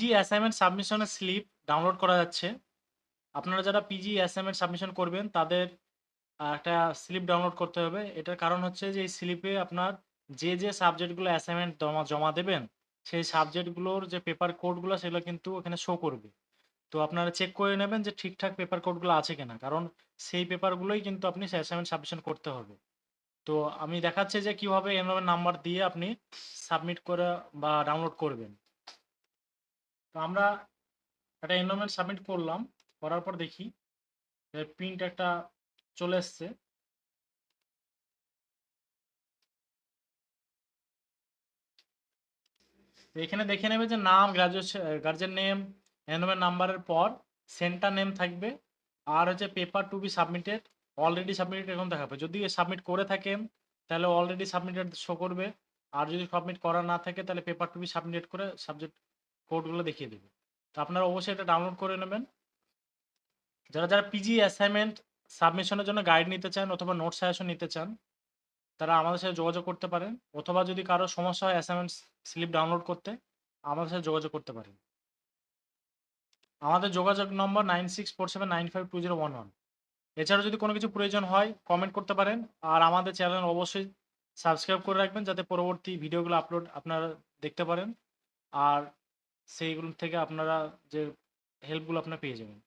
PG assignment সাবমিশনের slip download করা যাচ্ছে। আপনারা যারা পিজি অ্যাসাইনমেন্ট সাবমিশন করবেন তাদের একটা স্লিপ ডাউনলোড করতে হবে। এটার কারণ হচ্ছে যে এই স্লিপে আপনার যে সাবজেক্টগুলো অ্যাসাইনমেন্ট জমা দেবেন, সেই সাবজেক্টগুলোর যে পেপার কোডগুলো সেগুলো কিন্তু এখানে শো করবে। তো আপনারা চেক করে নেবেন যে ঠিকঠাক পেপার কোডগুলো আছে কিনা। কারণ সেই পেপারগুলোই কিন্তু আপনি অ্যাসাইনমেন্ট সাবমিশন করতে হবে। তো আমি দেখাচ্ছি যে কিভাবে এনরোলমেন্ট নাম্বার দিয়ে আপনি সাবমিট করে বা ডাউনলোড করবেন। তো আমরা একটা এনরোলমেন্ট সাবমিট করলাম, করার পর দেখি প্রিন্ট একটা চলে এসছে। তো এখানে দেখে নেবে যে নাম, গ্রাজুয়েশন, গার্জেন নেম, এনরোলমেন্ট নাম্বারের পর সেন্টার নেম থাকবে, আর হচ্ছে paper to be submitted, already submitted এরকম দেখাবে। যদি সাবমিট করে থাকেন তাহলে অলরেডি সাবমিটেড শো করবে, আর যদি সাবমিট করা না থাকে তাহলে পেপার টু বি সাবমিটেড করে সাবজেক্ট কোডগুলো দেখিয়ে দেবে। তো আপনারা অবশ্যই এটা ডাউনলোড করে নেবেন। যারা পিজি অ্যাসাইনমেন্ট সাবমিশনের জন্য গাইড নিতে চান অথবা নোট সাজেশন নিতে চান, তারা আমাদের সাথে যোগাযোগ করতে পারেন, অথবা যদি কারো সমস্যা হয় অ্যাসাইনমেন্ট স্লিপ ডাউনলোড করতে, আমাদের সাথে যোগাযোগ করতে পারেন। আমাদের যোগাযোগ নম্বর 9647952011। এছাড়াও যদি কোনো কিছু প্রয়োজন হয় কমেন্ট করতে পারেন, আর আমাদের চ্যানেল অবশ্যই সাবস্ক্রাইব করে রাখবেন যাতে পরবর্তী ভিডিওগুলো আপলোড আপনারা দেখতে পারেন, আর সেইগুলো থেকে আপনারা যে হেল্পগুলো আপনারা পেয়ে যাবেন।